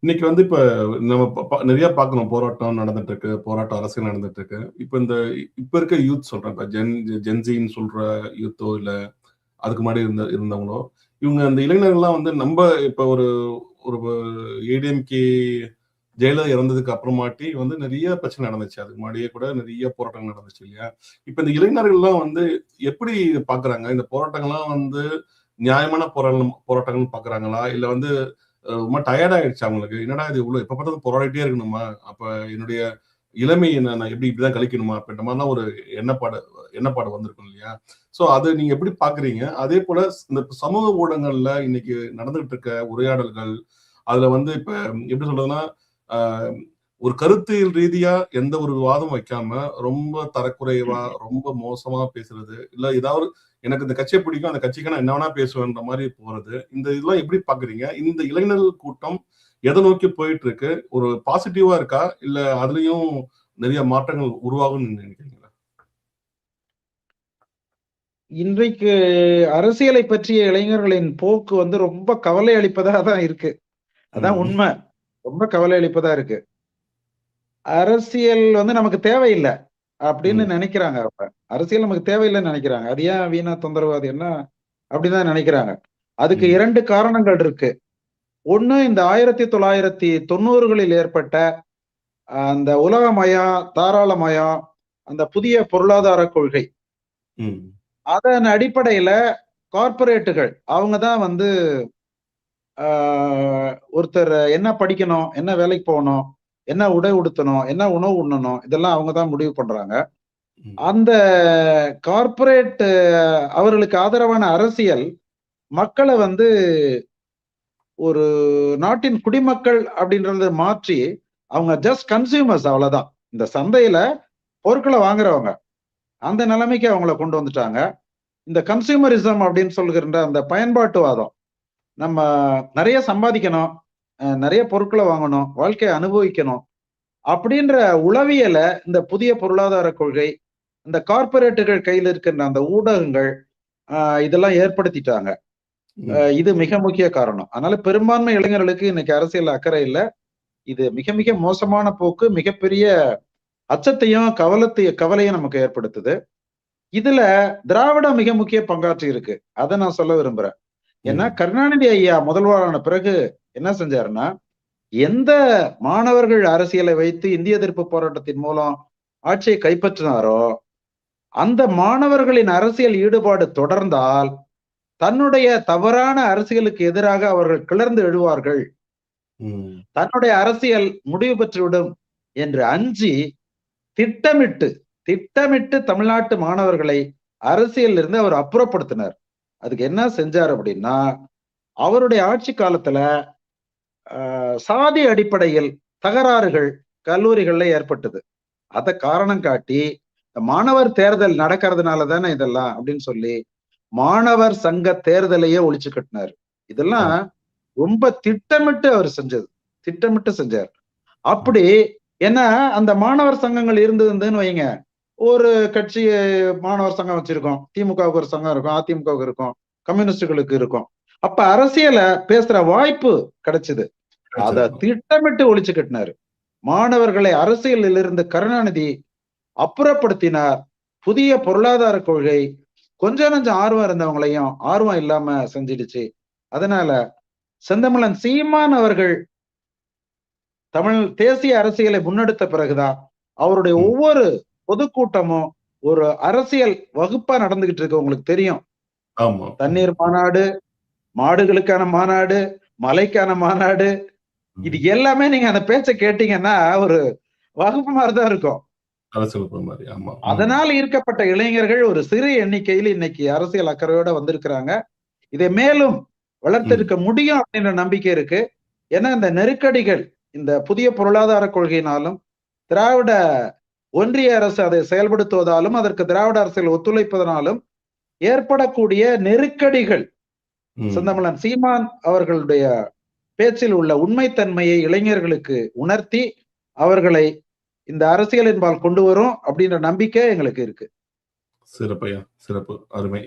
இன்னைக்கு வந்து இப்ப நம்ம நிறைய பார்க்கணும். போராட்டம் நடந்துட்டு இருக்கு. போராட்டம் அரசியல் நடந்துட்டு இருக்கு. இப்ப இருக்க யூத் சொல்றேன். இப்ப ஜென்ஸின்னு சொல்ற யூத்தோ இல்ல அதுக்கு முன்னாடி இருந்தவங்களோ, இவங்க அந்த இளைஞர்கள்லாம் வந்து இப்ப ஒரு ஒரு ஏடிஎம்கே ஜெயலலிதா இறந்ததுக்கு அப்புறமாட்டி வந்து நிறைய பிரச்சனை நடந்துச்சு. அதுக்கு முன்னாடியே கூட நிறைய போராட்டங்கள் நடந்துச்சு இல்லையா? இப்ப இந்த இளைஞர்கள்லாம் வந்து எப்படி பார்க்குறாங்க? இந்த போராட்டங்கள்லாம் வந்து நியாயமான போராட்டங்கள்னு பார்க்குறாங்களா? இல்ல வந்து ரொம்ப டயர்ட் ஆயிடுச்சு அவங்களுக்கு. என்னடா இது இவ்வளவு எப்ப பார்த்தாலும் போராடிட்டே இருக்கணுமா? அப்ப என்னுடைய இளமை என்ன நான் இப்படிதான் கழிக்கணுமா? அப்படின்ற மாதிரிலாம் ஒரு எண்ணப்பாடு எண்ணப்பாடு வந்திருக்கும் இல்லையா? சோ அது நீங்க எப்படி பார்க்குறீங்க? அதே போல இந்த சமூக ஊடகங்கள்ல இன்னைக்கு நடந்துகிட்டு இருக்க உரையாடல்கள், அதுல வந்து இப்ப எப்படி சொல்றதுன்னா, ஆ ஒரு கருத்தியல் ரீதியா எந்த ஒரு விவாதமும் வைக்காம, ரொம்ப தரக்குறைவா, ரொம்ப மோசமா பேசுறது, இல்ல ஏதாவது எனக்கு இந்த கட்சிய பிடிக்கும், அந்த கட்சிக்கு நான் என்ன வேணா பேசுவேன்ற மாரி போறது. இதெல்லாம் எப்படி பார்க்குறீங்க? இந்த இளைஞர்கள் கூட்டம் எத நோக்கி போயிட்டு இருக்கு? ஒரு பாசிட்டிவா இருக்கா? இல்ல அதுலயும் நிறைய மாற்றங்கள் உருவாகும்னு நீங்க நினைக்கிறீங்களா? இன்றைக்கு அரசியலை பற்றிய இளைஞர்களின் போக்கு வந்து ரொம்ப கவலை அளிப்பதா தான் இருக்கு. அதான் ம். உண்மை. ரொம்ப கவலை அளிப்பதா இருக்கு. அரசியல் வந்து நமக்கு தேவையில்ல அப்படின்னு ம். நினைக்கிறாங்க அப்ப. அரசியல் நமக்கு தேவையில்லைன்னு நினைக்கிறாங்க. அது ஏன் வீணா தொந்தரவு அது என்ன அப்படிதான் நினைக்கிறாங்க. அதுக்கு ம். 2 காரணங்கள் இருக்கு. ஒண்ணு இந்த 1990களில் ஏற்பட்ட அந்த உலகமயம், தாராளமயம், அந்த புதிய பொருளாதார கொள்கை. ம். அதன் அடிப்படையில கார்ப்பரேட்டுகள் அவங்க தான் வந்து ஆ ஒருத்தர் என்ன படிக்கணும், என்ன வேலைக்கு போகணும், என்ன உடை உடுத்தணும், என்ன உணவு உண்ணணும், இதெல்லாம் அவங்க தான் முடிவு பண்றாங்க. ம். அந்த கார்ப்பரேட் அவர்களுக்கு ஆதரவான அரசியல் மக்கள வந்து ஒரு நாட்டின் குடிமக்கள் அப்படின்றத மாற்றி, அவங்க ஜஸ்ட் கன்சியூமர்ஸ் அவ்வளவுதான். இந்த சந்தையில பொருட்கள வாங்குறவங்க. அந்த நிலைமைக்கு அவங்கள கொண்டு வந்துட்டாங்க. இந்த கன்சியூமரிசம் அப்படின்னு சொல்லுகின்ற அந்த பயன்பாட்டுவாதம். நம்ம நெறைய சம்பாதிக்கணும், நெறைய பொருட்கள வாங்கணும், வாழ்க்கைய அனுபவிக்கணும். அப்படின்ற உளவியல இந்த புதிய பொருளாதார கொள்கை, இந்த கார்ப்பரேட்டுகள் கையில இருக்கின்ற அந்த ஊடகங்கள், அ இதெல்லாம் ஏற்படுத்திட்டாங்க. ம். இது மிக முக்கிய காரணம். அதனால பெரும்பான்மை இளைஞர்களுக்கு இன்னைக்கு அரசியல்ல அக்கறை இல்ல. இது மிக மிக மோசமான போக்கு. மிகப்பெரிய அச்சத்தையும், கவலையும் நமக்கு ஏற்படுத்துது. இதுல திராவிடம் மிக முக்கிய பங்காற்றி இருக்கு. அத நான் சொல்ல விரும்புறேன். ஏன்னா ம். கருணாநிதி ஐயா முதல்வரான பிறகு என்ன செஞ்சாருன்னா, எந்த மாணவர்கள் அரசியலை வைத்து இந்திய எதிர்ப்பு போராட்டத்தின் மூலம் ஆட்சியை கைப்பற்றினாரோ, அந்த மாணவர்களின் அரசியல் ஈடுபாடு தொடர்ந்தால், தன்னுடைய தவறான அரசியலுக்கு எதிராக அவர்கள் கிளர்ந்து எழுவார்கள். ம். தன்னுடைய அரசியல் முடிவு பெற்றுவிடும் என்று அஞ்சி திட்டமிட்டு திட்டமிட்டு தமிழ்நாட்டு மாணவர்களை அரசியலில் இருந்து அவர் அப்புறப்படுத்தினார். அதுக்கு என்ன செஞ்சார் அப்படின்னா, அவருடைய ஆட்சி காலத்துல சாதி அடிப்படையில் தகராறுகள் கல்லூரிகள்ல ஏற்பட்டது. அத காரணம் காட்டி மாணவர் தேர்தல் நடக்கிறதுனால தானே இதெல்லாம் அப்படின்னு சொல்லி மாணவர் சங்க தேர்தலையே ஒழிச்சு கட்டினார். இதெல்லாம் ஆமா. ரொம்ப திட்டமிட்டு அவர் செஞ்சது. திட்டமிட்டு செஞ்சார். அப்படி ஏன்னா அந்த மாணவர் சங்கங்கள் இருந்ததுன்னு வைங்க, ஒரு கட்சி மாணவர் சங்கம் வச்சிருக்கோம். திமுகவுக்கு ஒரு சங்கம் இருக்கும், அதிமுகவுக்கு இருக்கும், கம்யூனிஸ்டுகளுக்கு இருக்கும். அப்ப அரசியல பேசுற வாய்ப்பு கிடைச்சது. அத கிடைச்சிருக்கும். திட்டமிட்டு ஒழிச்சு கட்டினாரு. மாணவர்களை அரசியலில் இருந்து கருணாநிதி அப்புறப்படுத்தினார். புதிய பொருளாதார கொள்கை கொஞ்சம் நஞ்சம் ஆர்வம் இருந்தவங்களையும் ஆர்வம் இல்லாம செஞ்சிடுச்சு. அதனால செந்தமிழன் சீமான் அவர்கள் தமிழ் தேசிய அரசியலை முன்னெடுத்த பிறகுதான் அவருடைய ம். ஒவ்வொரு பொதுக்கூட்டமும் ஒரு அரசியல் வகுப்பா நடந்துகிட்டு இருக்கு. உங்களுக்கு தெரியும். ஆமா. ம். தண்ணீர் மாநாடு, மாடுகளுக்கான மாநாடு, மலைக்கான மாநாடு, இது ம். எல்லாமே நீங்க அந்த பேச்ச கேட்டீங்கன்னா ஒரு வகுப்பு மாதிரிதான் இருக்கும். அரசியல் மாரி. ஆமா. ம். அதனால் ஈர்க்கப்பட்ட இளைஞர்கள் ஒரு சிறு எண்ணிக்கையில் இன்னைக்கு அரசியல் அக்கறையோட வந்திருக்கிறாங்க. இதை மேலும் ம். வளர்த்தெடுக்க முடியும் அப்படின்ற நம்பிக்கை இருக்கு. ஏன்னா இந்த நெருக்கடிகள் இந்த புதிய பொருளாதார கொள்கையினாலும் திராவிட ஒன்றிய அரசு அதை செயல்படுத்துவதாலும் அதற்கு திராவிட அரசியல் ஒத்துழைப்பதனாலும் ஏற்படக்கூடிய நெருக்கடிகள் ம். செந்தமிழன் சீமான் அவர்களுடைய பேச்சில் உள்ள உண்மைத்தன்மையை இளைஞர்களுக்கு உணர்த்தி அவர்களை இந்த அரசியலின்பால் கொண்டு வரும் அப்படின்ற நம்பிக்கை எங்களுக்கு இருக்கு. சிறப்பையா! சிறப்பு. அருமை.